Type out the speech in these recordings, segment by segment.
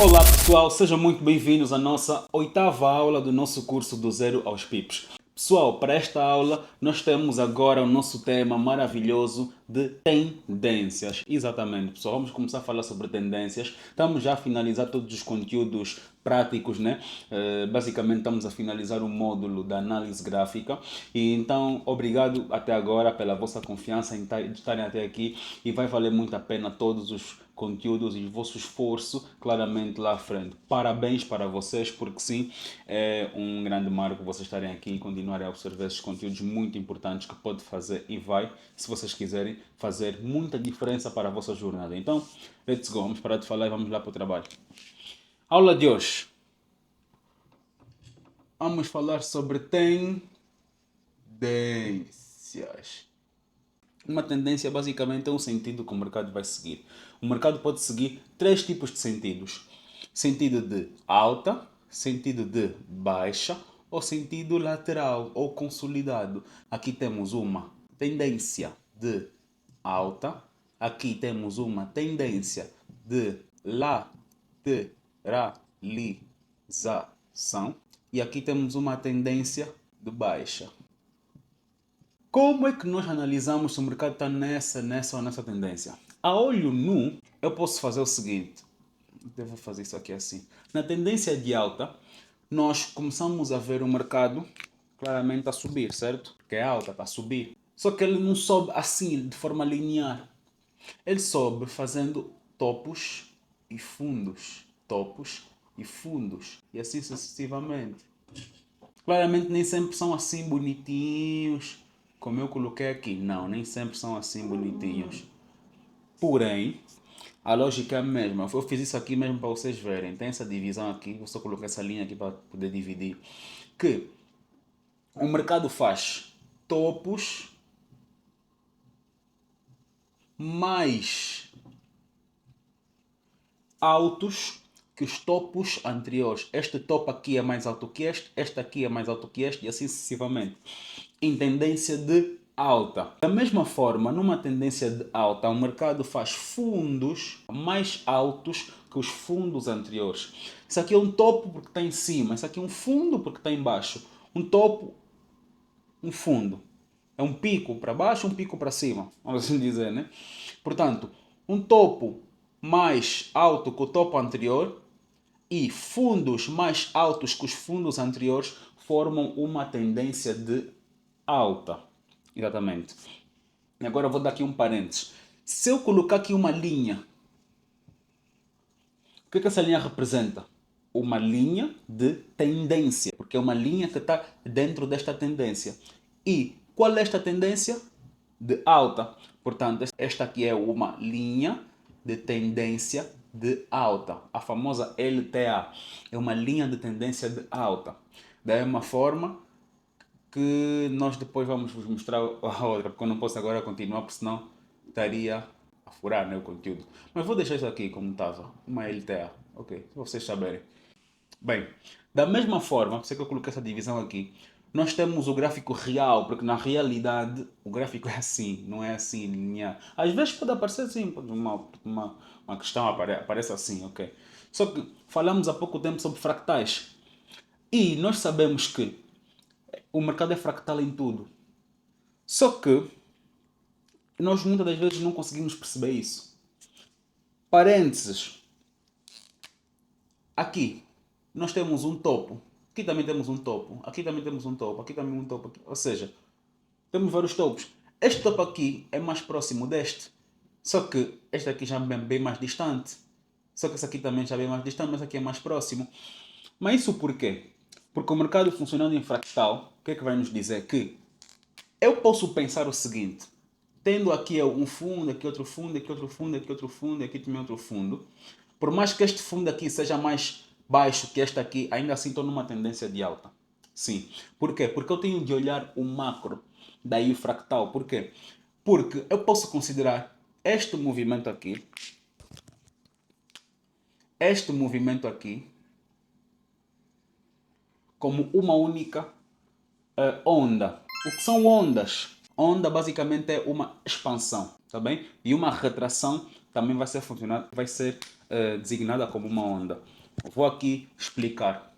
Olá pessoal, sejam muito bem-vindos à nossa oitava aula do nosso curso do Zero aos Pips. Pessoal, para esta aula nós temos agora o nosso tema maravilhoso de tendências. Exatamente, pessoal, vamos começar a falar sobre tendências. Estamos já a finalizar todos os conteúdos práticos, né? Basicamente estamos a finalizar o módulo da análise gráfica. E então, obrigado até agora pela vossa confiança em estarem até aqui e vai valer muito a pena todos os conteúdos e o vosso esforço claramente lá à frente. Parabéns para vocês, porque sim, é um grande marco vocês estarem aqui e continuarem a observar esses conteúdos muito importantes que pode fazer e vai, se vocês quiserem, fazer muita diferença para a vossa jornada. Então, let's go, vamos parar de falar e vamos lá para o trabalho. Aula de hoje. Vamos falar sobre tendências. Uma tendência basicamente é um sentido que o mercado vai seguir. O mercado pode seguir três tipos de sentidos: sentido de alta, sentido de baixa ou sentido lateral ou consolidado. Aqui temos uma tendência de alta, aqui temos uma tendência de lateralização e aqui temos uma tendência de baixa. Como é que nós analisamos se o mercado está nessa ou nessa tendência? A olho nu, eu posso fazer o seguinte. Devo fazer isso aqui assim. Na tendência de alta, nós começamos a ver o mercado claramente a subir, certo? Porque é alta, está a subir. Só que ele não sobe assim, de forma linear. Ele sobe fazendo topos e fundos. Topos e fundos. E assim sucessivamente. Claramente nem sempre são assim bonitinhos, como eu coloquei aqui. Não, nem sempre são assim bonitinhos. Porém, a lógica é a mesma. Eu fiz isso aqui mesmo para vocês verem. Tem essa divisão aqui, vou só colocar essa linha aqui para poder dividir. Que o mercado faz topos mais altos que os topos anteriores. Este topo aqui é mais alto que este aqui é mais alto que este e assim sucessivamente. Em tendência de alta. Da mesma forma, numa tendência de alta, o mercado faz fundos mais altos que os fundos anteriores. Isso aqui é um topo porque está em cima, isso aqui é um fundo porque está em baixo. Um topo, um fundo. É um pico para baixo, um pico para cima, vamos assim dizer, né? Portanto, um topo mais alto que o topo anterior e fundos mais altos que os fundos anteriores formam uma tendência de alta. Exatamente. E agora eu vou dar aqui um parênteses. Se eu colocar aqui uma linha, o que essa linha representa? Uma linha de tendência, porque é uma linha que está dentro desta tendência. E qual é esta tendência? De alta. Portanto, esta aqui é uma linha de tendência de alta. A famosa LTA é uma linha de tendência de alta. Da mesma forma que nós depois vamos vos mostrar a outra, porque eu não posso agora continuar, porque senão estaria a furar, né, o conteúdo. Mas vou deixar isso aqui como estava, uma LTA, ok? Para vocês saberem. Bem, da mesma forma, por isso é que eu coloquei essa divisão aqui, nós temos o gráfico real, porque na realidade o gráfico é assim, não é assim linear. Às vezes pode aparecer assim, uma questão aparece assim, ok? Só que falamos há pouco tempo sobre fractais. E nós sabemos que o mercado é fractal em tudo. Só que nós muitas das vezes não conseguimos perceber isso. Parênteses. Aqui nós temos um topo. Aqui também temos um topo. Aqui também temos um topo. Aqui também um topo. Aqui. Ou seja, temos vários topos. Este topo aqui é mais próximo deste. Só que este aqui já é bem mais distante. Só que esse aqui também já é bem mais distante, mas aqui é mais próximo. Mas isso por quê? Porque o mercado funcionando em fractal, o que é que vai nos dizer? Que eu posso pensar o seguinte, tendo aqui um fundo, aqui outro fundo, aqui outro fundo, aqui outro fundo, aqui também outro fundo, por mais que este fundo aqui seja mais baixo que este aqui, ainda assim estou numa tendência de alta. Sim. Por quê? Porque eu tenho de olhar o macro, daí o fractal. Por quê? Porque eu posso considerar este movimento aqui, como uma única onda. O que são ondas? Onda basicamente é uma expansão, tá bem? E uma retração também vai ser designada como uma onda. Vou aqui explicar.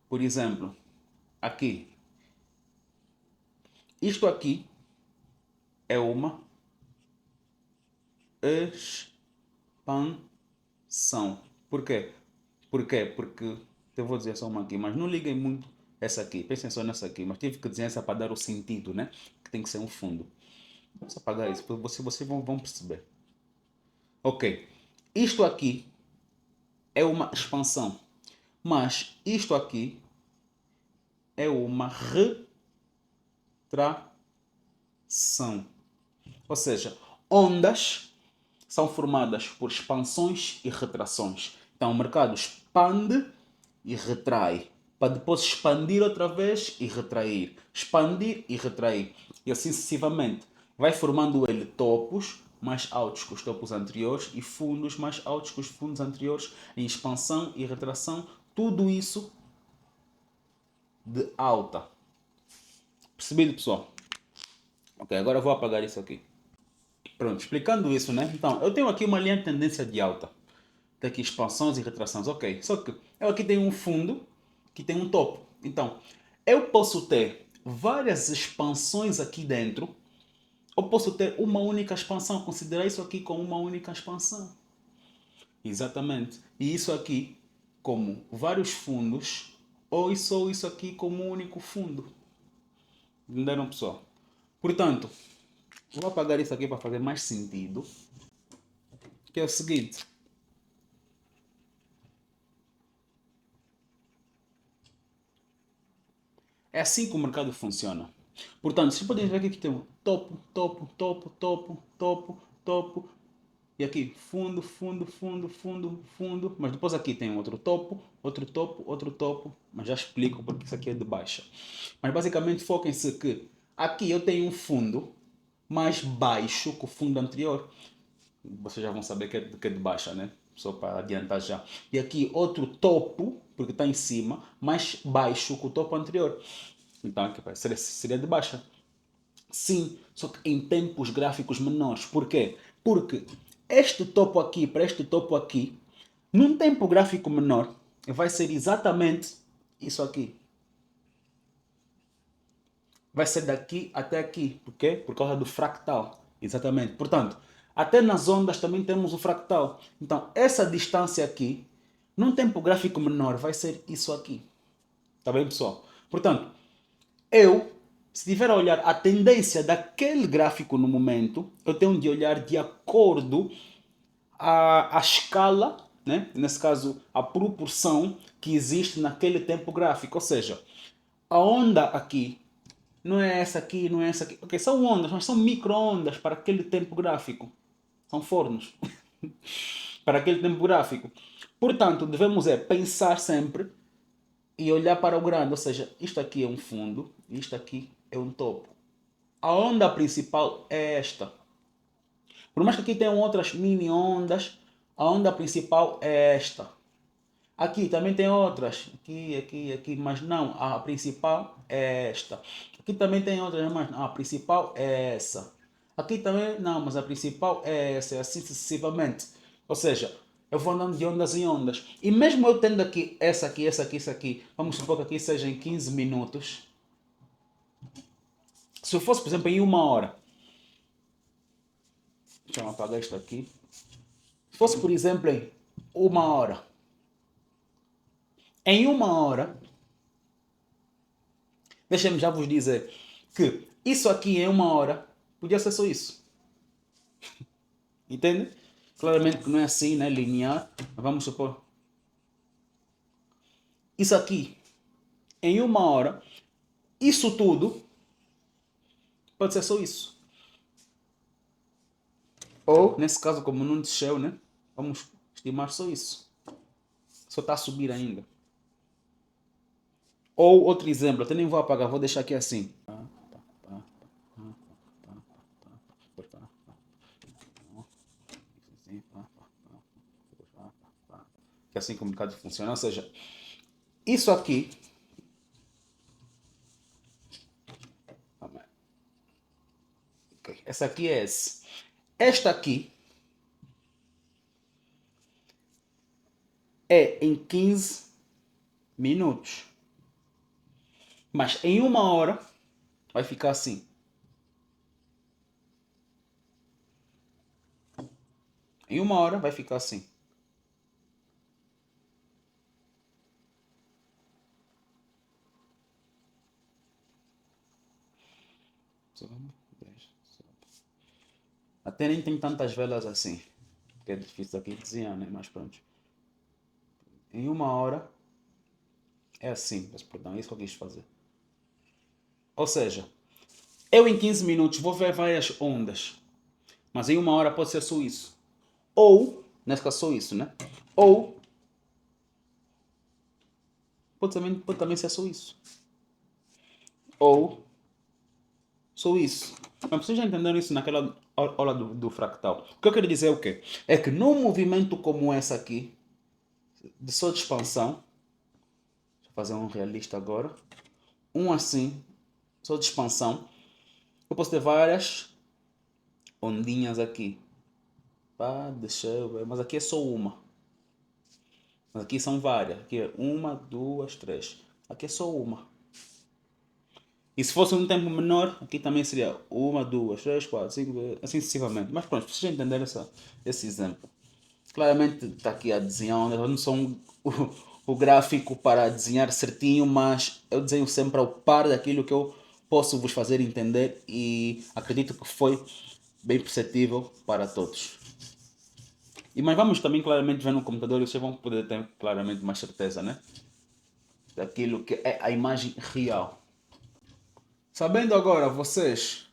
Por exemplo, aqui. Isto aqui é uma expansão. Por quê? Porque eu vou dizer só uma aqui, mas não liguem muito essa aqui. Pensem só nessa aqui, mas tive que dizer essa para dar o sentido, né? Que tem que ser um fundo. Vamos apagar isso, vocês vão perceber. Ok. Isto aqui é uma expansão, mas isto aqui é uma retração. Ou seja, ondas são formadas por expansões e retrações. Então o mercado expande e retrai, para depois expandir outra vez e retrair, expandir e retrair, e assim sucessivamente. Vai formando ele topos mais altos que os topos anteriores e fundos mais altos que os fundos anteriores em expansão e retração, tudo isso de alta. Percebido, pessoal? Ok, agora eu vou apagar isso aqui. Pronto, explicando isso, né? Então, eu tenho aqui uma linha de tendência de alta. Tem aqui expansões e retrações, ok. Só que eu aqui tenho um fundo que tem um topo. Então, eu posso ter várias expansões aqui dentro, ou posso ter uma única expansão, considerar isso aqui como uma única expansão. Exatamente. E isso aqui como vários fundos, ou isso aqui como um único fundo. Entenderam, pessoal? Portanto, vou apagar isso aqui para fazer mais sentido. Que é o seguinte. É assim que o mercado funciona. Portanto, vocês podem ver que aqui tem um topo, topo, topo, topo, topo, topo. E aqui fundo, fundo, fundo, fundo, fundo. Mas depois aqui tem outro topo, outro topo, outro topo. Mas já explico porque isso aqui é de baixa. Mas basicamente foquem-se que aqui eu tenho um fundo mais baixo que o fundo anterior. Vocês já vão saber que é de baixa, né? Só para adiantar já. E aqui outro topo, porque está em cima, mais baixo que o topo anterior. Então aqui seria de baixa. Sim, só que em tempos gráficos menores. Por quê? Porque este topo aqui para este topo aqui, num tempo gráfico menor, vai ser exatamente isso aqui. Vai ser daqui até aqui. Por quê? Por causa do fractal. Exatamente. Portanto, até nas ondas também temos o fractal. Então, essa distância aqui, num tempo gráfico menor, vai ser isso aqui. Tá bem, pessoal? Portanto, se estiver a olhar a tendência daquele gráfico no momento, eu tenho de olhar de acordo à escala, né? Nesse caso, a proporção que existe naquele tempo gráfico. Ou seja, a onda aqui não é essa aqui, não é essa aqui. Ok, são ondas, mas são micro-ondas para aquele tempo gráfico. São fornos para aquele tempo gráfico. Portanto, devemos pensar sempre e olhar para o grande. Ou seja, isto aqui é um fundo, isto aqui é um topo. A onda principal é esta. Por mais que aqui tenham outras mini ondas, a onda principal é esta. Aqui também tem outras, aqui, mas não, a principal é esta. Aqui também tem outras, mas não, a principal é essa. Aqui também, não, mas a principal é essa, e assim sucessivamente. Ou seja, eu vou andando de ondas em ondas. E mesmo eu tendo aqui, essa aqui, essa aqui, essa aqui, vamos supor que aqui seja em 15 minutos. Se eu fosse, por exemplo, em uma hora. Deixa eu apagar isto aqui. Se fosse, por exemplo, em uma hora. Em uma hora, deixem-me já vos dizer que isso aqui em uma hora podia ser só isso. Entende? Claramente que não é assim, né? Linear. Vamos supor. Isso aqui, em uma hora, isso tudo pode ser só isso. Ou, nesse caso, como não desceu, né? Vamos estimar só isso. Só está a subir ainda. Ou outro exemplo, até nem vou apagar, vou deixar aqui assim. Que é assim que o mercado funciona. Ou seja, isso aqui. Essa aqui é S. Esta aqui é em 15 minutos. Mas em 1 hora vai ficar assim. Em 1 hora vai ficar assim. Até nem tem tantas velas assim. Que é difícil aqui desenhar, né? Mas pronto. Em 1 hora é assim. Mas perdão, é isso que eu quis fazer. Ou seja, eu em 15 minutos vou ver várias ondas. Mas em 1 hora pode ser só isso. Ou, nesse caso só isso, né? Ou pode também ser só isso. Ou só isso. Mas vocês já entenderam isso naquela aula do fractal. O que eu quero dizer é o quê? É que num movimento como esse aqui, de só de expansão, deixa eu fazer um realista agora, um assim, só de expansão, eu posso ter várias ondinhas aqui. Pá, deixa eu ver, mas aqui é só uma. Mas aqui são várias. Aqui é uma, duas, três. Aqui é só uma. E se fosse um tempo menor, aqui também seria uma, duas, três, quatro, cinco, assim sucessivamente. Mas pronto, vocês já entenderam esse exemplo. Claramente está aqui a desenhar ondas. Eu não sou o gráfico para desenhar certinho, mas eu desenho sempre ao par daquilo que eu posso vos fazer entender e acredito que foi bem perceptível para todos. Mas vamos também claramente ver no computador e vocês vão poder ter claramente mais certeza, né? Daquilo que é a imagem real. Sabendo agora vocês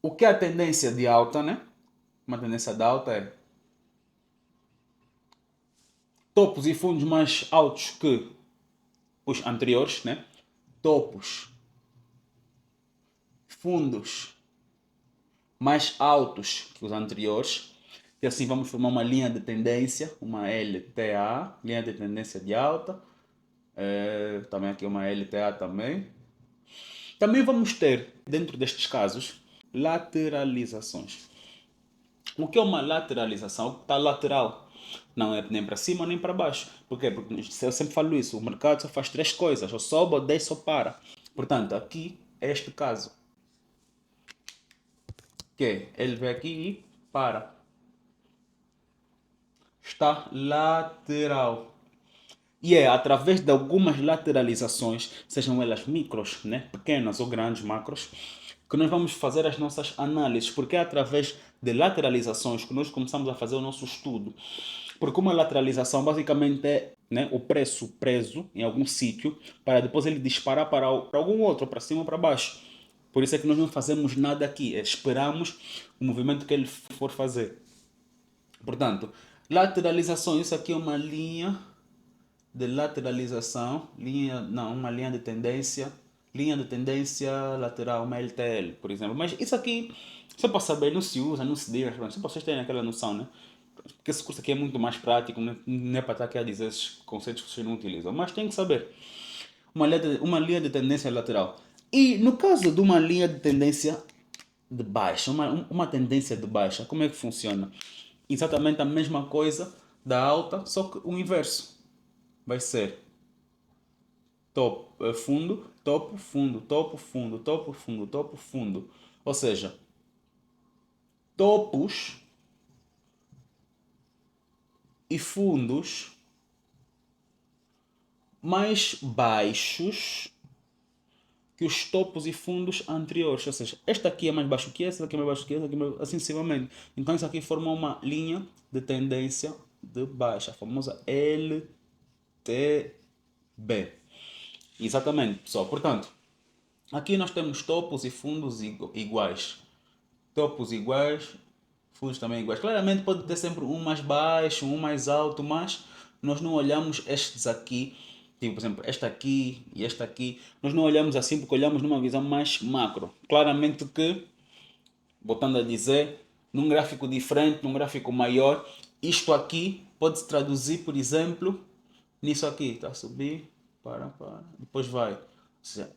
o que é a tendência de alta, né? Uma tendência de alta é topos e fundos mais altos que os anteriores, né? Topos, fundos mais altos que os anteriores. E assim vamos formar uma linha de tendência, uma LTA, linha de tendência de alta. Também aqui uma LTA também. Também vamos ter, dentro destes casos, lateralizações. O que é uma lateralização? Está lateral. Não é nem para cima nem para baixo. Por quê? Porque eu sempre falo isso. O mercado só faz três coisas. Ou sobe, ou desce, ou para. Portanto, aqui é este caso. Que é, ele vem aqui e para. Está lateral. E é através de algumas lateralizações, sejam elas micros, né, pequenas ou grandes macros, que nós vamos fazer as nossas análises, porque é através de lateralizações que nós começamos a fazer o nosso estudo. Porque uma lateralização basicamente é, né, o preço preso em algum sítio para depois ele disparar para algum outro, para cima ou para baixo. Por isso é que nós não fazemos nada aqui, esperamos o movimento que ele for fazer. Portanto, lateralização, isso aqui é uma linha de lateralização, não, uma linha de tendência lateral, uma LTL, por exemplo. Mas isso aqui, só para saber, não se usa, não se diz, só para vocês terem aquela noção, né? Porque esse curso aqui é muito mais prático, não é para estar aqui a dizer esses conceitos que vocês não utilizam, mas tem que saber. Uma linha de tendência lateral. E no caso de uma linha de tendência de baixa, uma tendência de baixa, como é que funciona? Exatamente a mesma coisa da alta, só que o inverso. Vai ser fundo, topo, fundo, topo, fundo, topo, fundo, topo, fundo. Ou seja, topos e fundos mais baixos que os topos e fundos anteriores. Ou seja, esta aqui é mais baixo que essa aqui é mais baixo que essa, aqui é mais... assim sucessivamente. Então isso aqui forma uma linha de tendência de baixa, a famosa LTB. Exatamente, pessoal. Portanto, aqui nós temos topos e fundos iguais. Topos iguais, fundos também iguais. Claramente pode ter sempre um mais baixo, um mais alto, mas nós não olhamos estes aqui, tipo, por exemplo, esta aqui e esta aqui, nós não olhamos assim porque olhamos numa visão mais macro. Claramente que, voltando a dizer, num gráfico diferente, num gráfico maior, isto aqui pode se traduzir, por exemplo, nisso aqui, está a subir, depois vai. Ou seja,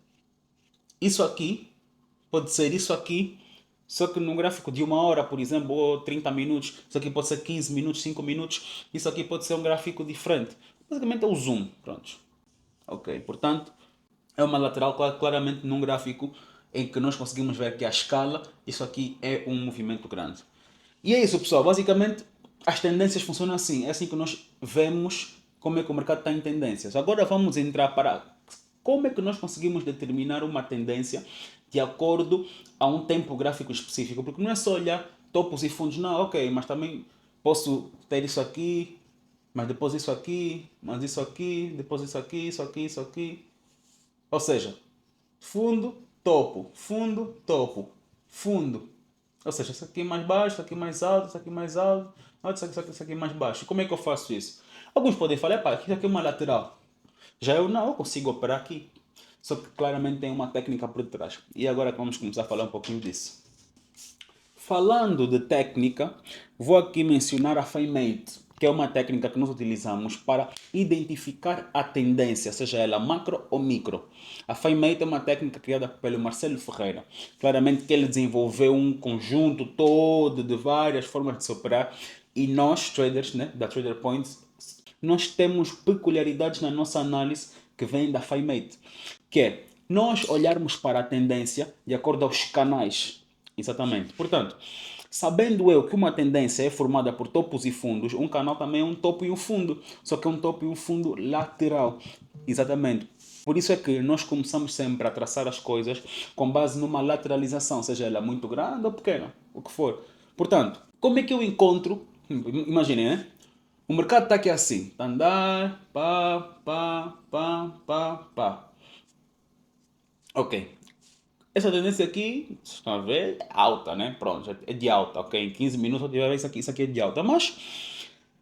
isso aqui pode ser isso aqui, Só que num gráfico de 1 hora, por exemplo, ou 30 minutos, isso aqui pode ser 15 minutos, 5 minutos, isso aqui pode ser um gráfico diferente. Basicamente é o zoom, pronto. Ok, portanto, é uma lateral claramente num gráfico em que nós conseguimos ver que a escala, isso aqui é um movimento grande. E é isso, pessoal. Basicamente, as tendências funcionam assim. É assim que nós vemos como é que o mercado está em tendências. Agora vamos entrar para como é que nós conseguimos determinar uma tendência de acordo a um tempo gráfico específico. Porque não é só olhar topos e fundos, não, ok, mas também posso ter isso aqui, mas depois isso aqui, mas isso aqui, depois isso aqui, isso aqui, isso aqui. Ou seja, fundo, topo, fundo, topo, fundo. Ou seja, isso aqui é mais baixo, isso aqui é mais alto, isso aqui é mais alto, isso aqui é mais baixo. Como é que eu faço isso? Alguns podem falar, pá, isso aqui é uma lateral. Já eu não, eu consigo operar aqui. Só que claramente tem uma técnica por trás. E agora vamos começar a falar um pouquinho disso. Falando de técnica, vou aqui mencionar a FiMate, que é uma técnica que nós utilizamos para identificar a tendência, seja ela macro ou micro. A FiMate é uma técnica criada pelo Marcelo Ferreira. Claramente que ele desenvolveu um conjunto todo de várias formas de se operar e nós, traders, né, da Trader Points, nós temos peculiaridades na nossa análise que vêm da FiMate, que é nós olharmos para a tendência de acordo aos canais. Exatamente. Portanto, sabendo eu que uma tendência é formada por topos e fundos, um canal também é um topo e um fundo, só que é um topo e um fundo lateral. Exatamente. Por isso é que nós começamos sempre a traçar as coisas com base numa lateralização, seja ela muito grande ou pequena, o que for. Portanto, como é que eu encontro? Imaginem, né? O mercado está aqui assim, está a andar, pá, pá, pá, pá, pá. Ok, essa tendência aqui, vocês estão a ver, é alta, né? Pronto, é de alta, ok? Em 15 minutos eu tiver isso aqui é de alta. Mas,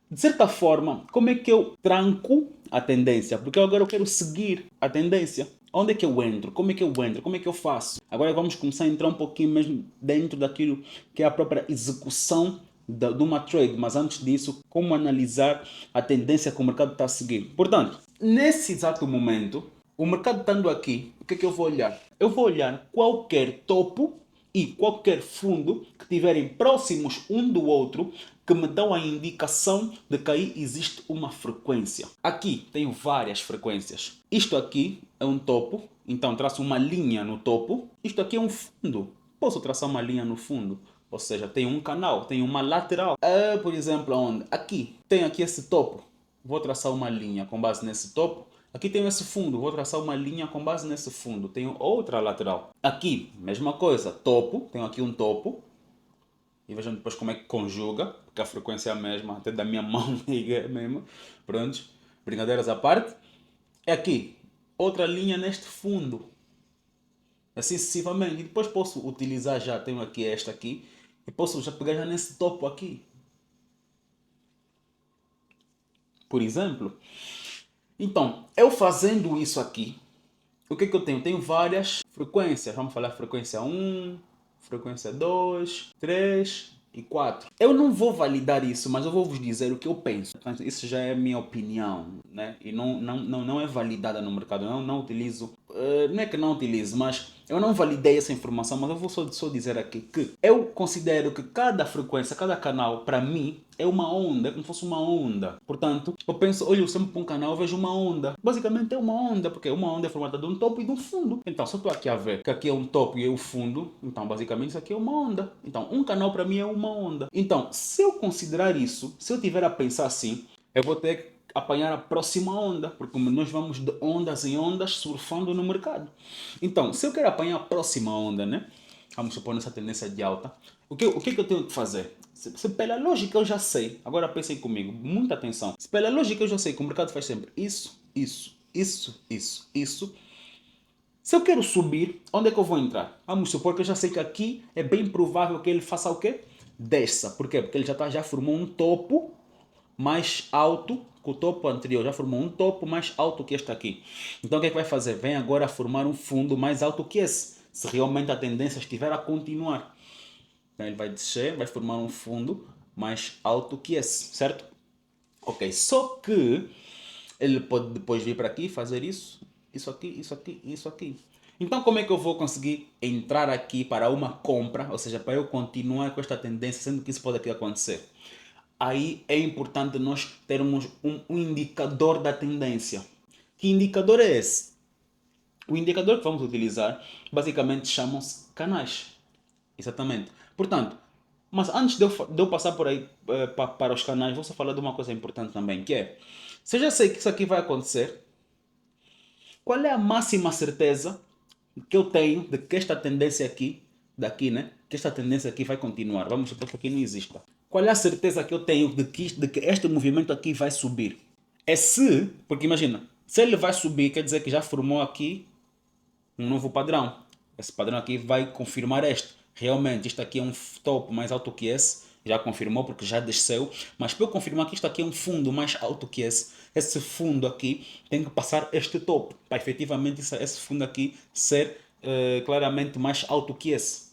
de certa forma, como é que eu tranco a tendência? Porque agora eu quero seguir a tendência. Onde é que eu entro? Como é que eu entro? Como é que eu faço? Agora vamos começar a entrar um pouquinho mesmo dentro daquilo que é a própria execução de uma trade. Mas antes disso, como analisar a tendência que o mercado está a seguir. Portanto, nesse exato momento, o mercado estando aqui, o que é que eu vou olhar? Eu vou olhar qualquer topo e qualquer fundo que estiverem próximos um do outro que me dão a indicação de que aí existe uma frequência. Aqui tenho várias frequências. Isto aqui é um topo, então traço uma linha no topo. Isto aqui é um fundo. Posso traçar uma linha no fundo. Ou seja, tem um canal, tem uma lateral. Por exemplo, onde? Aqui. Tem aqui esse topo. Vou traçar uma linha com base nesse topo. Aqui tenho esse fundo, vou traçar uma linha com base nesse fundo. Tenho outra lateral. Aqui, mesma coisa, topo. Tenho aqui um topo. E vejam depois como é que conjuga, porque a frequência é a mesma, até da minha mão é a mesma. Pronto, brincadeiras à parte. É aqui, outra linha neste fundo. Assim sucessivamente. E depois posso utilizar já, tenho aqui esta aqui. E posso já pegar já nesse topo aqui. Por exemplo. Então, eu fazendo isso aqui, o que é que eu tenho? Tenho várias frequências. Vamos falar frequência 1, frequência 2, 3 e 4. Eu não vou validar isso, mas eu vou vos dizer o que eu penso. Isso já é a minha opinião, né? E não é validada no mercado. Eu não utilizo. Não é que não utilizo, mas eu não validei essa informação. Mas eu vou só dizer aqui que eu considero que cada frequência, cada canal, para mim, é uma onda, é como se fosse uma onda. Portanto, eu penso, olho sempre para um canal, vejo uma onda. Basicamente é uma onda, porque uma onda é formada de um topo e de um fundo. Então, se eu estou aqui a ver que aqui é um topo e é o fundo, então basicamente isso aqui é uma onda. Então, um canal para mim é uma onda. Então, se eu considerar isso, se eu tiver a pensar assim, eu vou ter que apanhar a próxima onda, porque nós vamos de ondas em ondas surfando no mercado. Então, se eu quero apanhar a próxima onda, né? Vamos supor nessa tendência de alta, o que eu tenho que fazer? Se pela lógica eu já sei, agora pensem comigo, muita atenção. Se pela lógica eu já sei que o mercado faz sempre isso, isso, isso, isso, isso. Se eu quero subir, onde é que eu vou entrar? Vamos supor que eu já sei que aqui é bem provável que ele faça o quê? Desça. Por quê? Porque ele já formou um topo mais alto que o topo anterior. Já formou um topo mais alto que este aqui. Então o que é que vai fazer? Vem agora formar um fundo mais alto que esse. Se realmente a tendência estiver a continuar. Então ele vai descer, vai formar um fundo mais alto que esse, certo? Ok, só que ele pode depois vir para aqui fazer isso, isso aqui, isso aqui, isso aqui. Então como é que eu vou conseguir entrar aqui para uma compra, ou seja, para eu continuar com esta tendência, sendo que isso pode aqui acontecer? Aí é importante nós termos um indicador da tendência. Que indicador é esse? O indicador que vamos utilizar basicamente chamam-se canais. Exatamente. Portanto, mas antes de eu passar por aí para os canais, vou só falar de uma coisa importante também, que é, se eu já sei que isso aqui vai acontecer, qual é a máxima certeza que eu tenho de que esta tendência aqui, daqui, né? Que esta tendência aqui vai continuar. Vamos supor que aqui não exista. Qual é a certeza que eu tenho de que este movimento aqui vai subir? É se, porque imagina, se ele vai subir, quer dizer que já formou aqui um novo padrão. Esse padrão aqui vai confirmar este. Realmente, isto aqui é um topo mais alto que esse. Já confirmou porque já desceu. Mas para eu confirmar que isto aqui é um fundo mais alto que esse fundo aqui tem que passar este topo. Para efetivamente esse fundo aqui ser claramente mais alto que esse.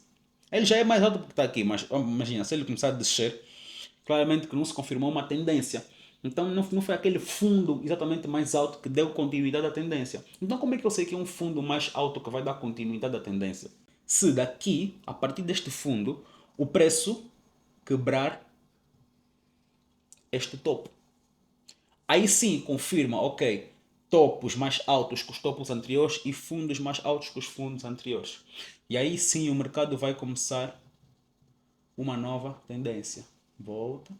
Ele já é mais alto porque está aqui, mas imagina, se ele começar a descer, claramente que não se confirmou uma tendência. Então não foi aquele fundo exatamente mais alto que deu continuidade à tendência. Então como é que eu sei que é um fundo mais alto que vai dar continuidade à tendência? Se daqui, a partir deste fundo, o preço quebrar este topo. Aí sim confirma, ok, topos mais altos que os topos anteriores e fundos mais altos que os fundos anteriores. E aí sim o mercado vai começar uma nova tendência. Volta,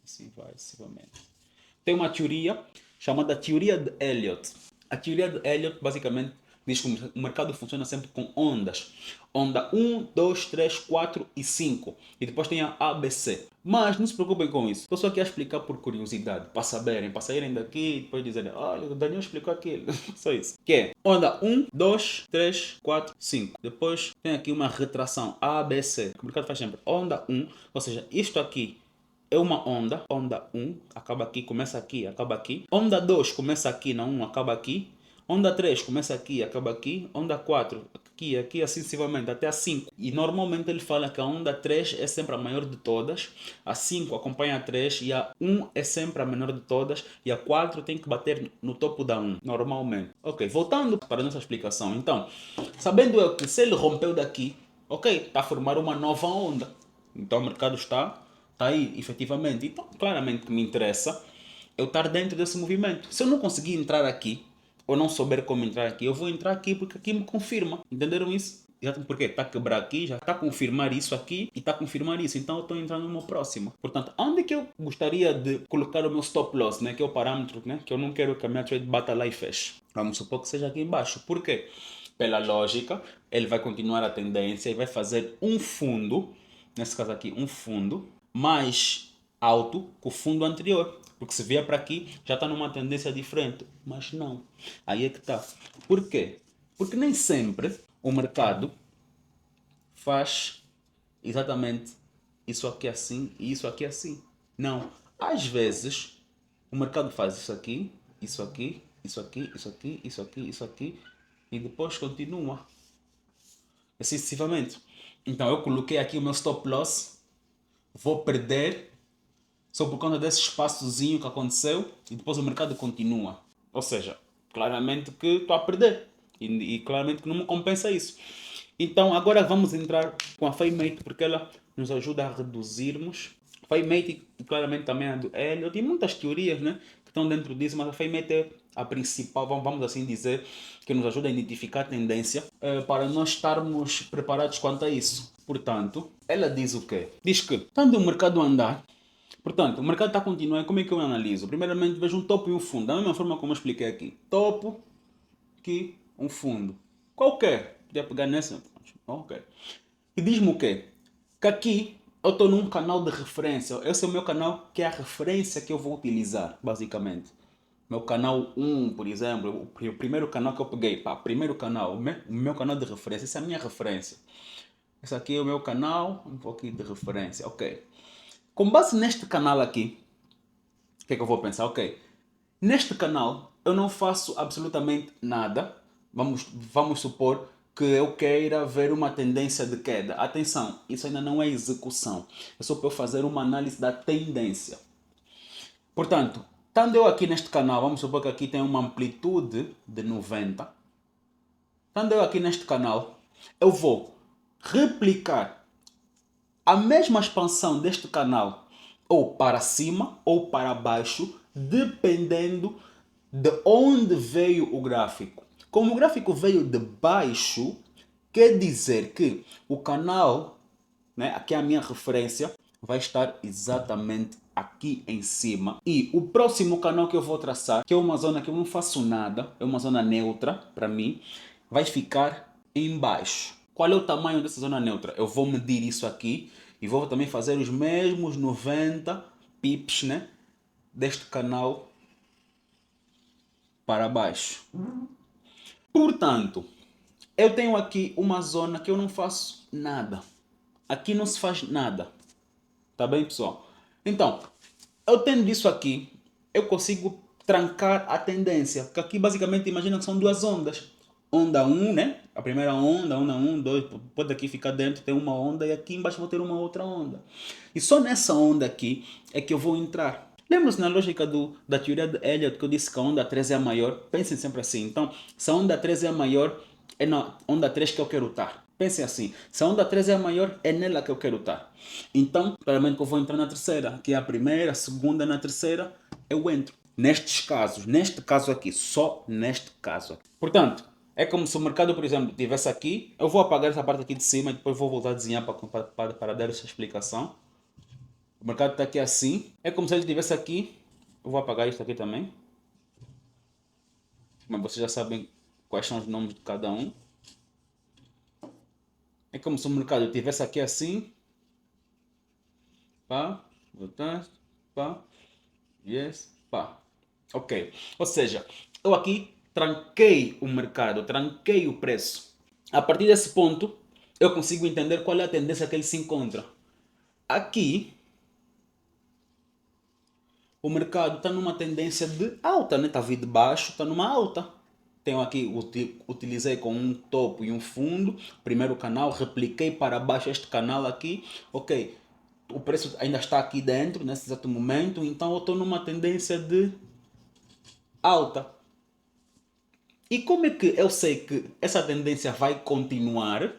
assim vai sucessivamente. Tem uma teoria chamada teoria de Elliott. A teoria de Elliott basicamente diz que o mercado funciona sempre com ondas. Onda 1, 2, 3, 4 e 5. E depois tem a ABC. Mas não se preocupem com isso. Estou só aqui a explicar por curiosidade. Para saberem, para saírem daqui e depois dizerem: olha, o Daniel explicou aquilo. Só isso. Que é onda 1, 2, 3, 4, 5. Depois tem aqui uma retração ABC. O mercado faz sempre onda 1. Ou seja, isto aqui é uma onda 1, acaba aqui, começa aqui, acaba aqui. Onda 2 começa aqui na 1, acaba aqui. Onda 3 começa aqui, acaba aqui. Onda 4, aqui, aqui, assim sucessivamente, até a 5. E normalmente ele fala que a onda 3 é sempre a maior de todas, a 5 acompanha a 3 e a 1 é sempre a menor de todas e a 4 tem que bater no topo da 1, normalmente. Ok, voltando para a nossa explicação. Então, sabendo eu que se ele rompeu daqui, ok, está a formar uma nova onda. Então o mercado está aí, efetivamente. Então, claramente que me interessa eu estar dentro desse movimento. Se eu não conseguir entrar aqui, ou não souber como entrar aqui, eu vou entrar aqui porque aqui me confirma. Entenderam isso? Porque está a quebrar aqui, já está a confirmar isso aqui e está a confirmar isso. Então eu estou entrando numa próxima. Portanto, onde é que eu gostaria de colocar o meu stop loss, né? Que é o parâmetro, né? Que eu não quero que a minha trade bata lá e feche. Vamos supor que seja aqui embaixo. Por quê? Pela lógica, ele vai continuar a tendência e vai fazer um fundo, nesse caso aqui, um fundo mais alto que o fundo anterior. Porque se vier para aqui, já está numa tendência diferente. Mas não. Aí é que está. Por quê? Porque nem sempre o mercado faz exatamente isso aqui assim e isso aqui assim. Não. Às vezes, o mercado faz isso aqui, isso aqui, isso aqui, isso aqui, isso aqui, isso aqui, e depois continua. Assim sucessivamente. Então eu coloquei aqui o meu stop loss, vou perder só por conta desse espaçozinho que aconteceu e depois o mercado continua. Ou seja, claramente que estou a perder e claramente que não me compensa isso. Então agora vamos entrar com a FiMate porque ela nos ajuda a reduzirmos. FiMate e claramente também a do Elliott. Tem muitas teorias, né, que estão dentro disso, mas a FiMate é a principal, vamos assim dizer, que nos ajuda a identificar a tendência para nós estarmos preparados quanto a isso. Portanto, ela diz o quê? Diz que, quando o mercado andar, portanto, o mercado está a continuar, como é que eu analiso? Primeiramente, vejo um topo e um fundo, da mesma forma como eu expliquei aqui. Topo, aqui, um fundo. Qualquer. Podia pegar nessa. Ok. E diz-me o quê? Que aqui eu estou num canal de referência. Esse é o meu canal que é a referência que eu vou utilizar, basicamente. Meu canal 1, por exemplo, o primeiro canal que eu peguei, pá, primeiro canal, o meu canal de referência, essa é a minha referência. Esse aqui é o meu canal, um pouquinho de referência, ok. Com base neste canal aqui, o que é que eu vou pensar? Ok, neste canal eu não faço absolutamente nada. Vamos supor que eu queira ver uma tendência de queda. Atenção, isso ainda não é execução. É só para eu fazer uma análise da tendência. Portanto, estando eu aqui neste canal, vamos supor que aqui tem uma amplitude de 90. Estando eu aqui neste canal, eu vou replicar a mesma expansão deste canal ou para cima ou para baixo, dependendo de onde veio o gráfico. Como o gráfico veio de baixo, quer dizer que o canal, né, aqui é a minha referência, vai estar exatamente aqui em cima. E o próximo canal que eu vou traçar, que é uma zona que eu não faço nada, é uma zona neutra para mim, vai ficar em baixo. Qual é o tamanho dessa zona neutra? Eu vou medir isso aqui e vou também fazer os mesmos 90 pips, né, deste canal para baixo. Portanto, eu tenho aqui uma zona que eu não faço nada. Aqui não se faz nada. Tá bem, pessoal? Então, eu tendo isso aqui, eu consigo trancar a tendência. Porque aqui, basicamente, imagina que são duas ondas. Onda 1, né? A primeira onda 1, 2, pode aqui ficar dentro, tem uma onda, e aqui embaixo vou ter uma outra onda. E só nessa onda aqui é que eu vou entrar. Lembra-se na lógica da teoria de Elliott que eu disse que a onda 3 é a maior? Pensem sempre assim. Então, se a onda 3 é a maior, é na onda 3 que eu quero estar. Pensem assim, se a onda 3 é a maior, é nela que eu quero estar. Então, claramente que eu vou entrar na terceira, que é a primeira, a segunda, na terceira, eu entro. Nestes casos, neste caso aqui, só neste caso aqui. Portanto, é como se o mercado, por exemplo, estivesse aqui, eu vou apagar essa parte aqui de cima e depois vou voltar a desenhar para dar essa explicação. O mercado está aqui assim, é como se ele estivesse aqui, eu vou apagar isto aqui também. Mas vocês já sabem quais são os nomes de cada um. É como se o mercado estivesse aqui assim. Pá, voltar, pá, yes, pá. Ok. Ou seja, eu aqui tranquei o mercado, tranquei o preço. A partir desse ponto, eu consigo entender qual é a tendência que ele se encontra. Aqui, o mercado está numa tendência de alta, né? Está vindo de baixo, está numa alta. Tenho aqui, utilizei com um topo e um fundo, primeiro canal, repliquei para baixo este canal aqui, ok, o preço ainda está aqui dentro, nesse exato momento, então eu estou numa tendência de alta. E como é que eu sei que essa tendência vai continuar,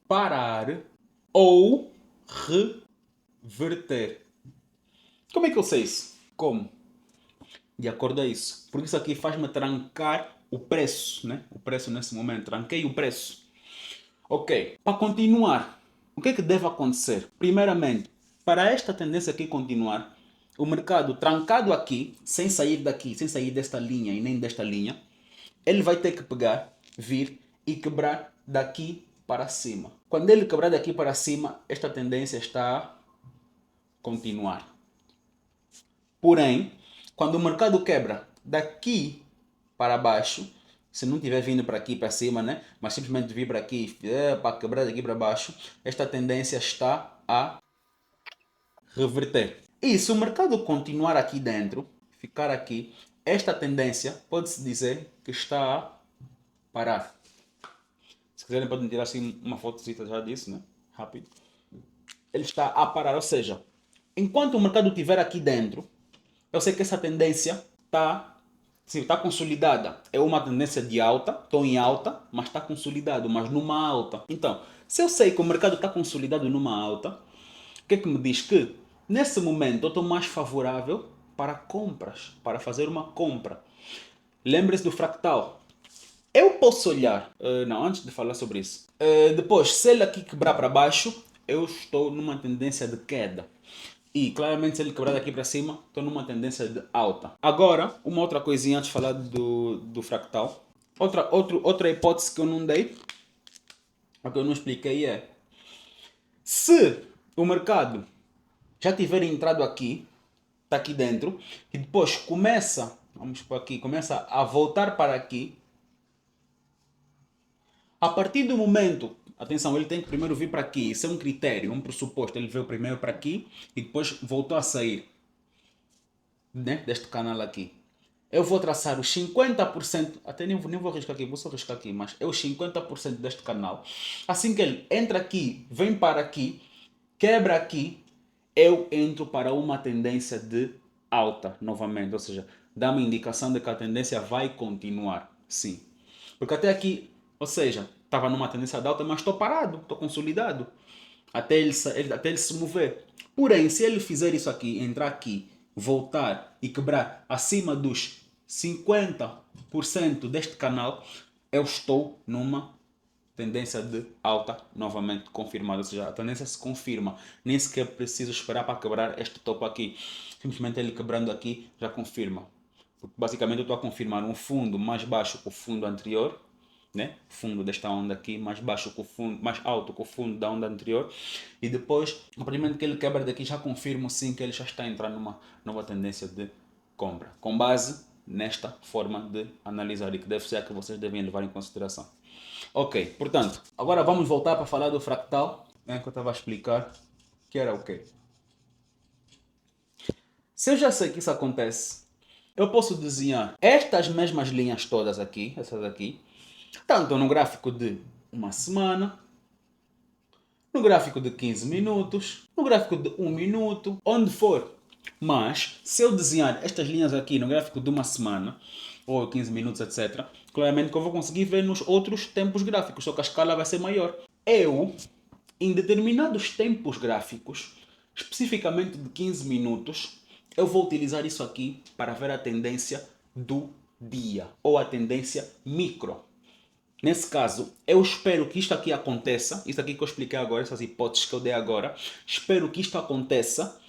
parar ou reverter? Como é que eu sei isso? Como? De acordo a isso. Porque isso aqui faz-me trancar o preço, né? O preço nesse momento. Tranquei o preço. Ok. Para continuar, o que é que deve acontecer? Primeiramente, para esta tendência aqui continuar, o mercado trancado aqui, sem sair daqui, sem sair desta linha e nem desta linha, ele vai ter que pegar, vir e quebrar daqui para cima. Quando ele quebrar daqui para cima, esta tendência está a continuar. Porém, quando o mercado quebra daqui para baixo, se não tiver vindo para aqui para cima, né? Mas simplesmente vir para aqui, para quebrar daqui para baixo, esta tendência está a reverter. E se o mercado continuar aqui dentro, ficar aqui, esta tendência pode-se dizer que está a parar. Se quiserem podem tirar assim uma fotocita já disso, né? Rápido. Ele está a parar, ou seja, enquanto o mercado estiver aqui dentro, eu sei que essa tendência está, sim, está consolidada. É uma tendência de alta, estou em alta, mas está consolidado, mas numa alta. Então, se eu sei que o mercado está consolidado numa alta, o que é que me diz? Que nesse momento eu estou mais favorável para compras, para fazer uma compra. Lembre-se do fractal. Eu posso olhar, não, antes de falar sobre isso. Depois, se ele aqui quebrar para baixo, eu estou numa tendência de queda. E claramente, se ele quebrar daqui para cima, estou numa tendência de alta. Agora, uma outra coisinha antes de falar do fractal. Outra hipótese que eu não dei, o que eu não expliquei é: se o mercado já tiver entrado aqui, está aqui dentro, e depois começa, vamos por aqui, começa a voltar para aqui, a partir do momento, atenção, ele tem que primeiro vir para aqui, isso é um critério, um pressuposto, ele veio primeiro para aqui e depois voltou a sair, né, deste canal aqui. Eu vou traçar os 50%, até nem vou arriscar aqui, vou só arriscar aqui, mas é os 50% deste canal. Assim que ele entra aqui, vem para aqui, quebra aqui, eu entro para uma tendência de alta novamente, ou seja, dá uma indicação de que a tendência vai continuar, sim. Porque até aqui, ou seja, estava numa tendência de alta, mas estou parado, estou consolidado, até ele se mover. Porém, se ele fizer isso aqui, entrar aqui, voltar e quebrar acima dos 50% deste canal, eu estou numa tendência de alta novamente confirmada, ou seja, a tendência se confirma, nem sequer preciso esperar para quebrar este topo aqui, simplesmente ele quebrando aqui já confirma, porque basicamente eu estou a confirmar um fundo mais baixo que o fundo anterior, né? Fundo desta onda aqui mais baixo que o fundo, mais alto que o fundo da onda anterior, e depois, a partir do momento que ele quebra daqui, já confirmo sim que ele já está entrando numa nova tendência de compra, com base nesta forma de analisar e que deve ser a que vocês devem levar em consideração. Ok, portanto, agora vamos voltar para falar do fractal, né, que eu estava a explicar, que era o quê? Se eu já sei que isso acontece, eu posso desenhar estas mesmas linhas todas aqui, essas aqui, tanto no gráfico de uma semana, no gráfico de 15 minutos, no gráfico de 1 minuto, onde for. Mas, se eu desenhar estas linhas aqui no gráfico de uma semana, ou 15 minutos, etc., claramente que eu vou conseguir ver nos outros tempos gráficos, só que a escala vai ser maior. Eu, em determinados tempos gráficos, especificamente de 15 minutos, eu vou utilizar isso aqui para ver a tendência do dia, ou a tendência micro. Nesse caso, eu espero que isto aqui aconteça, isso aqui que eu expliquei agora, essas hipóteses que eu dei agora, espero que isto aconteça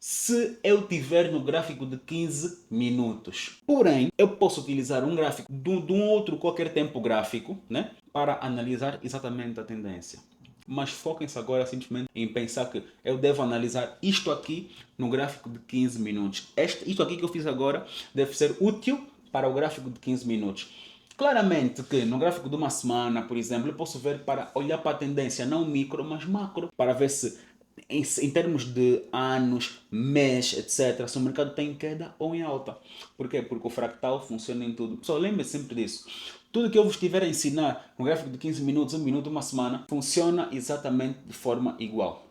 se eu tiver no gráfico de 15 minutos. Porém, eu posso utilizar um gráfico de um outro qualquer tempo gráfico, né, para analisar exatamente a tendência. Mas foquem-se agora simplesmente em pensar que eu devo analisar isto aqui no gráfico de 15 minutos. Isto aqui que eu fiz agora deve ser útil para o gráfico de 15 minutos. Claramente que no gráfico de uma semana, por exemplo, eu posso ver para olhar para a tendência, não micro, mas macro, para ver se em termos de anos, mês, etc., se o mercado está em queda ou em alta. Por quê? Porque o fractal funciona em tudo. Só lembre sempre disso. Tudo que eu vos estiver a ensinar no gráfico de 15 minutos, 1 minuto, uma semana, funciona exatamente de forma igual.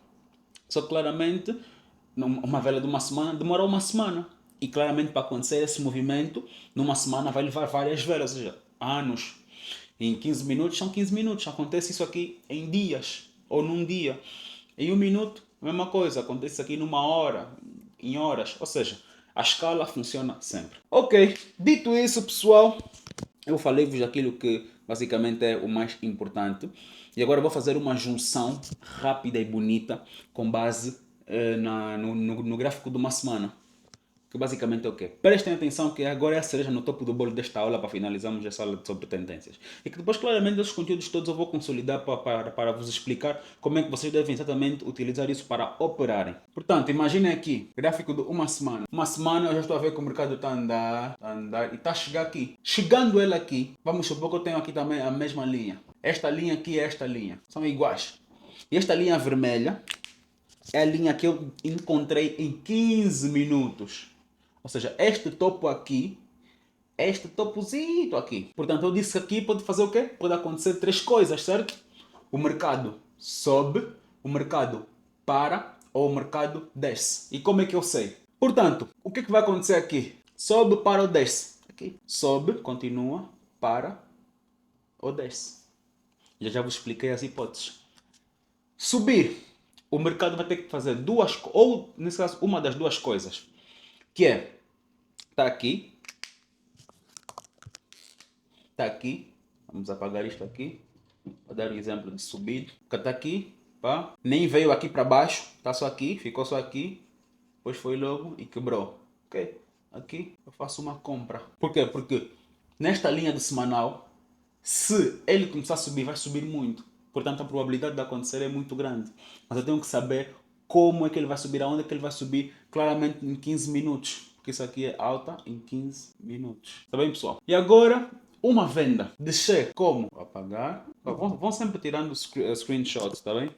Só que claramente, uma vela de uma semana demora uma semana. E claramente para acontecer esse movimento, numa semana vai levar várias velas, ou seja, anos. Em 15 minutos são 15 minutos. Acontece isso aqui em dias ou num dia. Em 1 minuto, a mesma coisa. Acontece isso aqui numa hora, em horas. Ou seja, a escala funciona sempre. Ok, dito isso, pessoal, eu falei-vos aquilo que basicamente é o mais importante. E agora vou fazer uma junção rápida e bonita com base no gráfico de uma semana. Que basicamente é o quê? Prestem atenção que agora é a cereja no topo do bolo desta aula para finalizarmos essa aula sobre tendências. E que depois, claramente, esses conteúdos todos eu vou consolidar para vos explicar como é que vocês devem exatamente utilizar isso para operarem. Portanto, imaginem aqui, gráfico de uma semana. Uma semana eu já estou a ver que o mercado está a andar e está a chegar aqui. Chegando ele aqui, vamos supor que eu tenho aqui também a mesma linha. Esta linha aqui e esta linha. São iguais. E esta linha vermelha é a linha que eu encontrei em 15 minutos. Ou seja, este topo aqui, este topozito aqui. Portanto, eu disse que aqui pode fazer o quê? Pode acontecer 3 coisas, certo? O mercado sobe, o mercado para ou o mercado desce. E como é que eu sei? Portanto, o que vai acontecer aqui? Sobe, para ou desce? Aqui. Sobe, continua, para ou desce. Já vos expliquei as hipóteses. Subir, o mercado vai ter que fazer duas, ou nesse caso, uma das duas coisas. Que é, está aqui, vamos apagar isto aqui, para dar um exemplo de subir, está aqui, pá, nem veio aqui para baixo, está só aqui, ficou só aqui, depois foi logo e quebrou, ok? Aqui eu faço uma compra. Por quê? Porque nesta linha de semanal, se ele começar a subir, vai subir muito, portanto a probabilidade de acontecer é muito grande, mas eu tenho que saber como é que ele vai subir, aonde é que ele vai subir, claramente em 15 minutos. Porque isso aqui é alta em 15 minutos. Tá bem, pessoal? E agora, uma venda. Descer como? Vou apagar. Vão sempre tirando screenshots, tá bem?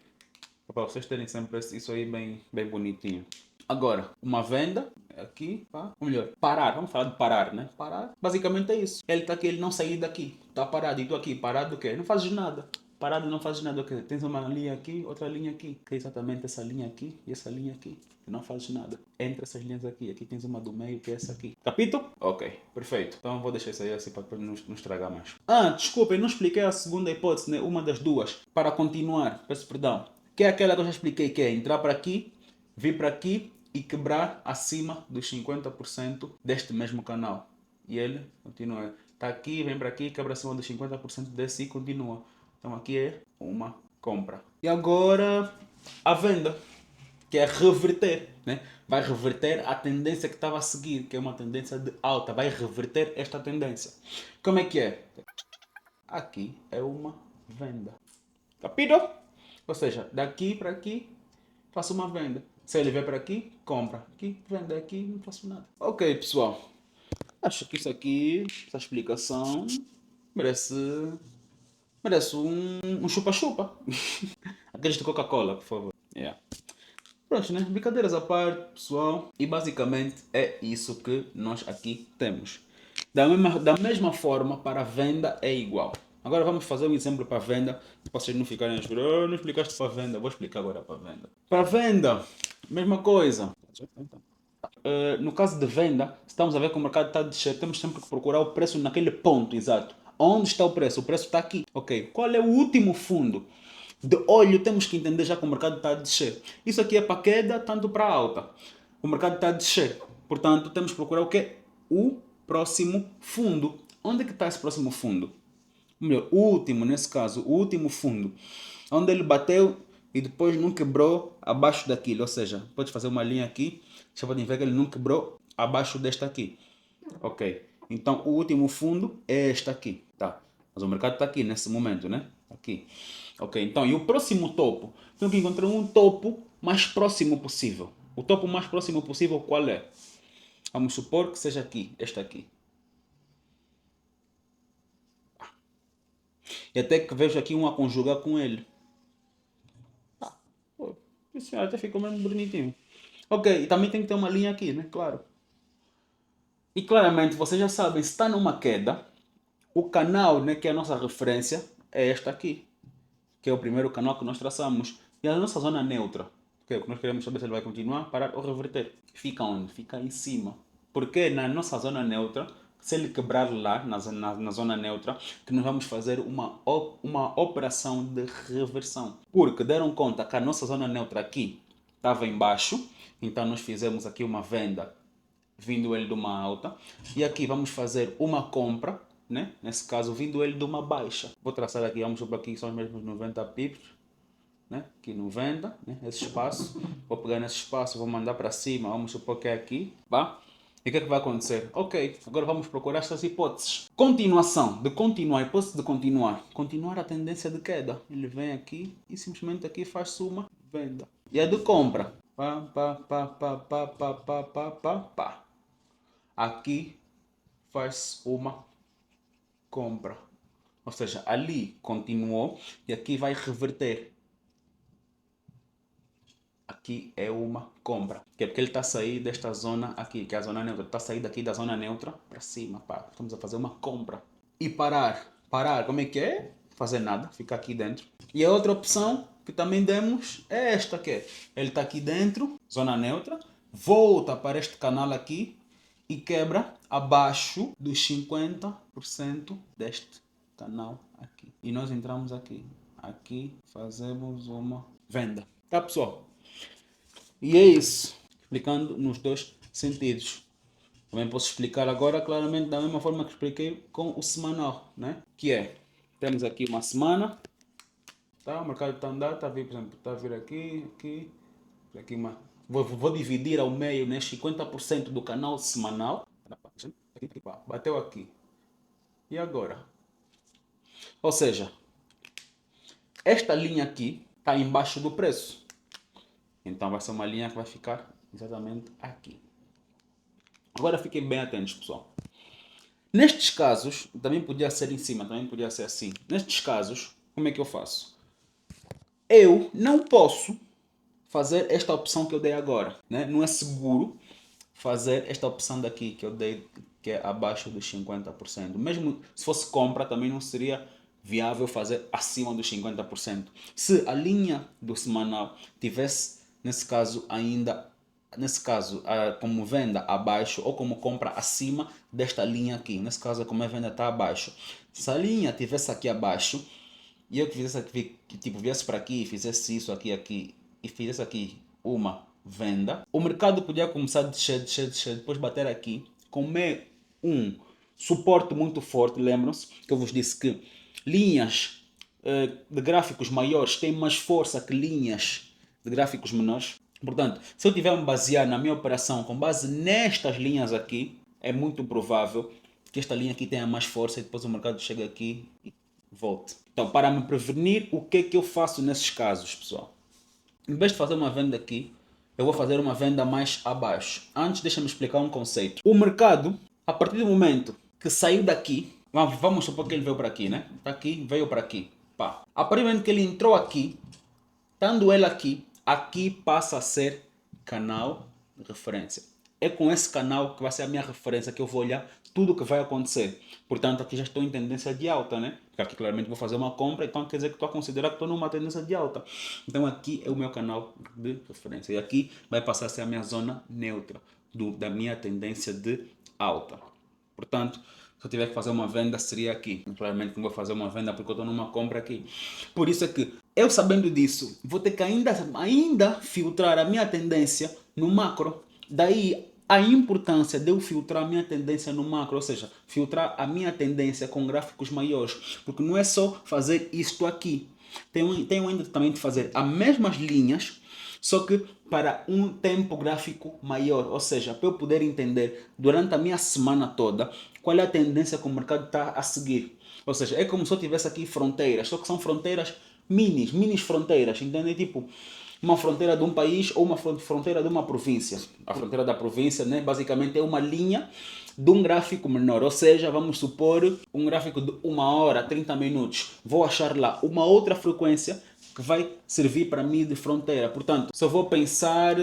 Para vocês terem sempre isso aí bem bonitinho. Agora, uma venda. Aqui, pá. Ou melhor, parar. Vamos falar de parar, né? Parar. Basicamente é isso. Ele tá aqui, ele não sair daqui. Tá parado. E tu aqui, parado o quê? Não fazes nada. parado não fazes nada. Okay? Tens uma linha aqui, outra linha aqui. Que é exatamente essa linha aqui e essa linha aqui. Que não fazes nada. Entre essas linhas aqui. Aqui tens uma do meio que é essa aqui. Capito? Ok, perfeito. Então vou deixar isso aí assim para depois não estragar mais. Desculpa, eu não expliquei a segunda hipótese, né? Uma das duas. Para continuar, peço perdão. Que é aquela que eu já expliquei, que é entrar para aqui, vir para aqui e quebrar acima dos 50% deste mesmo canal. E ele continua. Está aqui, vem para aqui, quebra acima dos 50% desse e continua. Então aqui é uma compra. E agora a venda, que é reverter, né? Vai reverter a tendência que estava a seguir, que é uma tendência de alta. Vai reverter esta tendência. Como é que é? Aqui é uma venda. Capito? Ou seja, daqui para aqui, faço uma venda. Se ele vier para aqui, compra. Aqui, vende. Aqui, não faço nada. Ok, pessoal. Acho que isso aqui, essa explicação, merece, merece um chupa-chupa. Aqueles de Coca-Cola, por favor. Yeah. Pronto, né? Brincadeiras à parte, pessoal. E basicamente é isso que nós aqui temos. Da mesma forma, para a venda é igual. Agora vamos fazer um exemplo para a venda. Para vocês não ficarem a esperar, não explicaste para a venda. Vou explicar agora para a venda. Para a venda, mesma coisa. No caso de venda, se estamos a ver que o mercado está a descer, temos sempre que procurar o preço naquele ponto exato. Onde está o preço? O preço está aqui. Ok. Qual é o último fundo? De olho temos que entender já que o mercado está a descer. Isso aqui é para queda, tanto para alta. O mercado está a descer. Portanto, temos que procurar o quê? O próximo fundo. Onde é que está esse próximo fundo? Melhor, o último, nesse caso, o último fundo. Onde ele bateu e depois não quebrou abaixo daquilo. Ou seja, pode fazer uma linha aqui. Já podem ver que ele não quebrou abaixo desta aqui. Ok. Então, o último fundo é este aqui. Tá. Mas o mercado está aqui nesse momento, né? Aqui. Ok. Então, e o próximo topo? Tenho que encontrar um topo mais próximo possível. O topo mais próximo possível qual é? Vamos supor que seja aqui. Este aqui. E até que vejo aqui um a conjugar com ele. Pô, isso até ficou mesmo bonitinho. Ok, e também tem que ter uma linha aqui, né? Claro. E claramente, vocês já sabem, se está numa queda, o canal, né, que é a nossa referência, é esta aqui. Que é o primeiro canal que nós traçamos. E a nossa zona neutra, que é o que nós queremos saber se ele vai continuar, parar ou reverter. Fica onde? Fica em cima. Porque na nossa zona neutra, se ele quebrar lá, na zona neutra, que nós vamos fazer uma operação de reversão. Porque deram conta que a nossa zona neutra aqui estava embaixo, então nós fizemos aqui uma venda vindo ele de uma alta. E aqui vamos fazer uma compra, né? Nesse caso, vindo ele de uma baixa. Vou traçar aqui, vamos supor aqui são os mesmos 90 pips, né? Aqui 90, né? Esse espaço. Vou pegar nesse espaço, vou mandar para cima, vamos supor que é aqui, tá? E o que é que vai acontecer? Ok, agora vamos procurar estas hipóteses. Continuação, de continuar, hipótese de continuar. Continuar a tendência de queda. Ele vem aqui e simplesmente aqui faz uma venda. E a de compra. Pá, pá, pá, pá, pá, pá, pá, pá, pá, pá. Aqui faz uma compra. Ou seja, ali continuou e aqui vai reverter. Aqui é uma compra. Que é porque ele está a sair desta zona aqui, que é a zona neutra. Está a sair daqui da zona neutra para cima. Pá. Estamos a fazer uma compra. E parar. Parar, como é que é? Fazer nada, ficar aqui dentro. E a outra opção que também demos é esta que é. Ele está aqui dentro, zona neutra. Volta para este canal aqui e quebra abaixo dos 50% deste canal aqui. E nós entramos aqui. Aqui fazemos uma venda. Tá, pessoal? E é isso. Explicando nos dois sentidos. Também posso explicar agora claramente da mesma forma que expliquei com o semanal, né? Que é, temos aqui uma semana, tá? O mercado está a andar, está a vir, por exemplo, está a vir aqui, aqui uma... Vou dividir ao meio, né? 50% do canal semanal. Bateu aqui. E agora? Ou seja, esta linha aqui está embaixo do preço. Então vai ser uma linha que vai ficar exatamente aqui. Agora fiquem bem atentos, pessoal. Nestes casos, também podia ser em cima, também podia ser assim. Nestes casos, como é que eu faço? Eu não posso fazer esta opção que eu dei agora, né? Não é seguro fazer esta opção daqui que eu dei, que é abaixo dos 50%. Mesmo se fosse compra, também não seria viável fazer acima dos 50%. Se a linha do semanal tivesse, nesse caso, como venda abaixo ou como compra acima desta linha aqui. Nesse caso, como a venda está abaixo. Se a linha tivesse aqui abaixo e eu que fizesse aqui, que tipo, viesse para aqui, fizesse isso aqui e fizesse aqui uma venda, o mercado podia começar a descer, depois bater aqui, comer um suporte muito forte. Lembram-se que eu vos disse que linhas de gráficos maiores têm mais força que linhas de gráficos menores. Portanto, se eu tiver me basear na minha operação com base nestas linhas aqui, é muito provável que esta linha aqui tenha mais força e depois o mercado chega aqui e volte. Então, para me prevenir, o que é que eu faço nesses casos, pessoal? Em vez de fazer uma venda aqui, eu vou fazer uma venda mais abaixo. Antes, deixa-me explicar um conceito. O mercado, a partir do momento que saiu daqui, vamos supor que ele veio para aqui, né? Está aqui, veio para aqui. Pá. A partir do momento que ele entrou aqui, estando ele aqui, aqui passa a ser canal de referência. É com esse canal que vai ser a minha referência que eu vou olhar tudo o que vai acontecer. Portanto, aqui já estou em tendência de alta, né? Porque aqui claramente vou fazer uma compra, então quer dizer que estou a considerar que estou numa tendência de alta. Então aqui é o meu canal de referência. E aqui vai passar a ser a minha zona neutra da minha tendência de alta. Portanto, se eu tiver que fazer uma venda, seria aqui. Claramente não vou fazer uma venda porque eu estou numa compra aqui. Por isso é que, eu sabendo disso, vou ter que ainda filtrar a minha tendência no macro. Daí a importância de eu filtrar a minha tendência no macro, ou seja, filtrar a minha tendência com gráficos maiores. Porque não é só fazer isto aqui. Tenho ainda também de fazer as mesmas linhas, só que para um tempo gráfico maior, ou seja, para eu poder entender durante a minha semana toda qual é a tendência que o mercado está a seguir. Ou seja, é como se eu tivesse aqui fronteiras, só que são fronteiras mini fronteiras, entende? Tipo, uma fronteira de um país ou uma fronteira de uma província. A fronteira da província, né, basicamente é uma linha de um gráfico menor, ou seja, vamos supor um gráfico de 1 hora, 30 minutos. Vou achar lá uma outra frequência que vai servir para mim de fronteira. Portanto, se eu vou pensar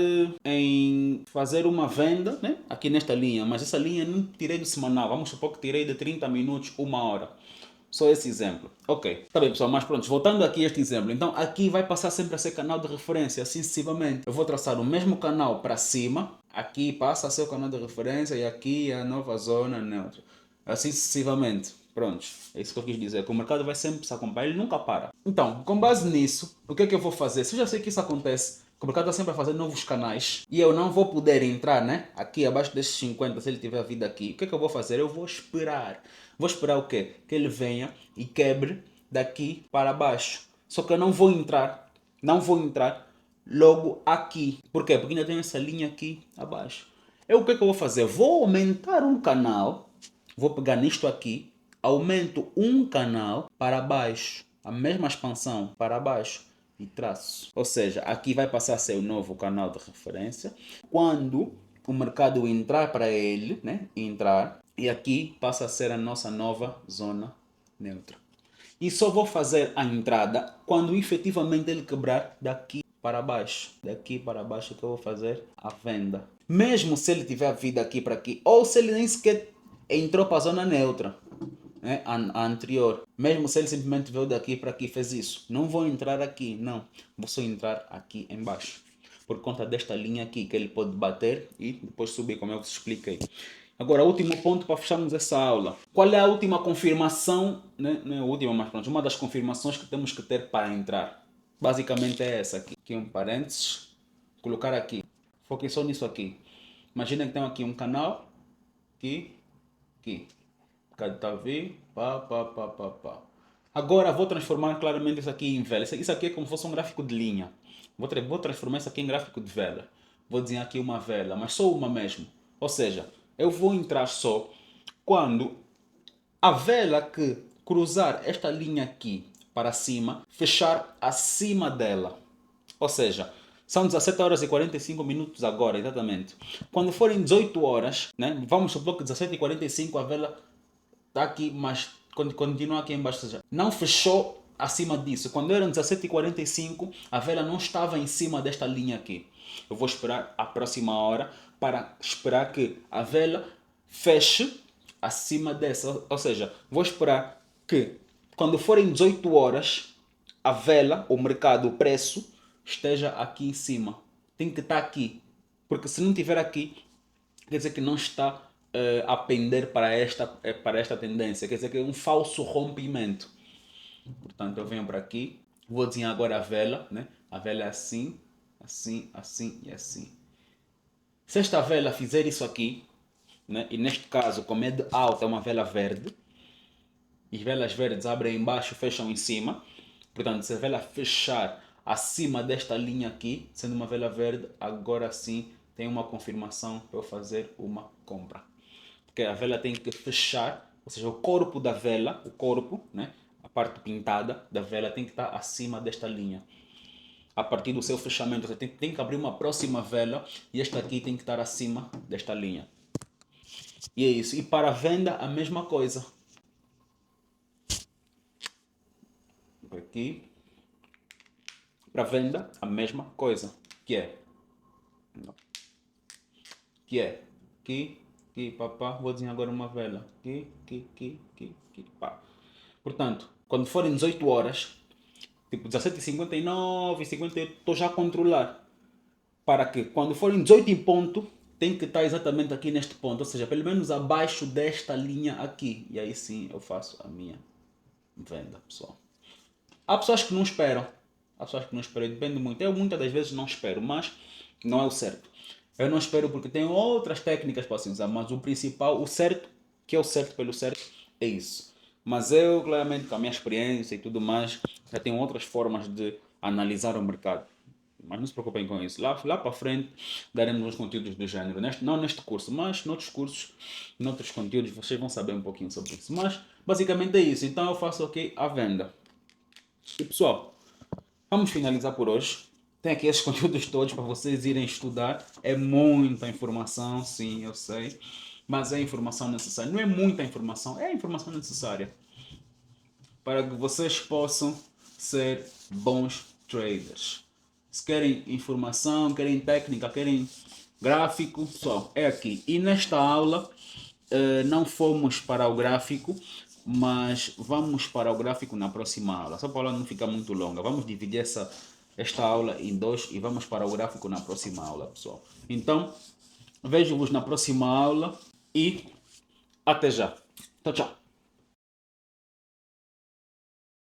em fazer uma venda, né, aqui nesta linha, mas essa linha não tirei do semanal, vamos supor que tirei de 30 minutos, 1 hora. Só esse exemplo. Ok, tá bem pessoal, mas pronto, voltando aqui a este exemplo. Então aqui vai passar sempre a ser canal de referência, assim sucessivamente. Eu vou traçar o mesmo canal para cima, aqui passa a ser o canal de referência e aqui é a nova zona neutra. Assim sucessivamente. Pronto, é isso que eu quis dizer, que o mercado vai sempre se acompanhar, ele nunca para. Então, com base nisso, o que é que eu vou fazer? Se eu já sei que isso acontece, que o mercado está sempre a fazer novos canais e eu não vou poder entrar, né? Aqui abaixo destes 50, se ele tiver vida aqui, o que é que eu vou fazer? Eu vou esperar. Vou esperar o quê? Que ele venha e quebre daqui para baixo. Só que eu não vou entrar logo aqui. Por quê? Porque ainda tem essa linha aqui abaixo. O que é que eu vou fazer? Vou aumentar um canal, vou pegar nisto aqui, aumento um canal para baixo, a mesma expansão para baixo e traço. Ou seja, aqui vai passar a ser o novo canal de referência. Quando o mercado entrar para ele, né? Entrar, e aqui passa a ser a nossa nova zona neutra. E só vou fazer a entrada quando efetivamente ele quebrar daqui para baixo. Daqui para baixo que eu vou fazer a venda. Mesmo se ele tiver vindo aqui para aqui, ou se ele nem sequer entrou para a zona neutra, né, a anterior. Mesmo se ele simplesmente veio daqui para aqui e fez isso. Não vou entrar aqui, não. Vou só entrar aqui embaixo. Por conta desta linha aqui que ele pode bater e depois subir, como eu vos expliquei. Agora, último ponto para fecharmos essa aula. Qual é a última confirmação, né? Não é a última, mas pronto, uma das confirmações que temos que ter para entrar. Basicamente é essa aqui. Aqui um parênteses. Colocar aqui. Foquem só nisso aqui. Imagina que tem aqui um canal. Aqui. Cadê tá vir? Pá. Agora vou transformar claramente isso aqui em vela. Isso aqui é como se fosse um gráfico de linha. Vou transformar isso aqui em gráfico de vela. Vou desenhar aqui uma vela, mas só uma mesmo. Ou seja, eu vou entrar só quando a vela que cruzar esta linha aqui para cima, fechar acima dela. Ou seja, são 17 horas e 45 minutos agora, exatamente. Quando forem 18 horas, né, vamos supor que 17 e 45 a vela está aqui, mas continua aqui embaixo. Ou seja, não fechou acima disso. Quando eram 17 e 45 a vela não estava em cima desta linha aqui. Eu vou esperar a próxima hora para esperar que a vela feche acima dessa. Ou seja, vou esperar que quando forem 18 horas, a vela, o mercado, o preço, esteja aqui em cima. Tem que estar aqui. Porque se não estiver aqui, quer dizer que não está a pender para esta tendência. Quer dizer que é um falso rompimento. Portanto, eu venho para aqui. Vou desenhar agora a vela. Né? A vela é assim, assim, assim e assim. Se esta vela fizer isso aqui, né? E neste caso, como é de alta, é uma vela verde. E velas verdes abrem embaixo, fecham em cima. Portanto, se a vela fechar acima desta linha aqui, sendo uma vela verde, agora sim tem uma confirmação para eu fazer uma compra. Porque a vela tem que fechar, ou seja, o corpo da vela, o corpo, né, a parte pintada da vela tem que estar acima desta linha. A partir do seu fechamento, você tem que abrir uma próxima vela e esta aqui tem que estar acima desta linha. E é isso. E para a venda, a mesma coisa. Aqui. Para venda, a mesma coisa. Que é aqui, papá, vou desenhar agora uma vela, aqui, pá. Portanto, quando forem 18 horas, tipo 17h59, 58, estou já a controlar, para que quando forem 18 em ponto, tem que estar exatamente aqui neste ponto, ou seja, pelo menos abaixo desta linha aqui, e aí sim eu faço a minha venda, pessoal. Há pessoas que não esperam, depende muito. Eu muitas das vezes não espero, mas não é o certo. Eu não espero porque tem outras técnicas para se usar, mas o principal, o certo, que é o certo pelo certo, é isso. Mas eu, claramente, com a minha experiência e tudo mais, já tenho outras formas de analisar o mercado. Mas não se preocupem com isso. Lá para frente daremos uns conteúdos do género. Não neste curso, mas noutros cursos, noutros conteúdos, vocês vão saber um pouquinho sobre isso. Mas basicamente é isso. Então eu faço aqui a venda. E pessoal, vamos finalizar por hoje. Tem aqui esses conteúdos todos para vocês irem estudar. É muita informação, sim, eu sei. Mas é informação necessária. Não é muita informação, é a informação necessária para que vocês possam ser bons traders. Se querem informação, querem técnica, querem gráfico, só é aqui. E nesta aula não fomos para o gráfico, mas vamos para o gráfico na próxima aula. Só para a aula não ficar muito longa. Vamos dividir esta aula em dois e vamos para o gráfico na próxima aula, pessoal. Então, vejo-vos na próxima aula e até já. Tchau, tchau.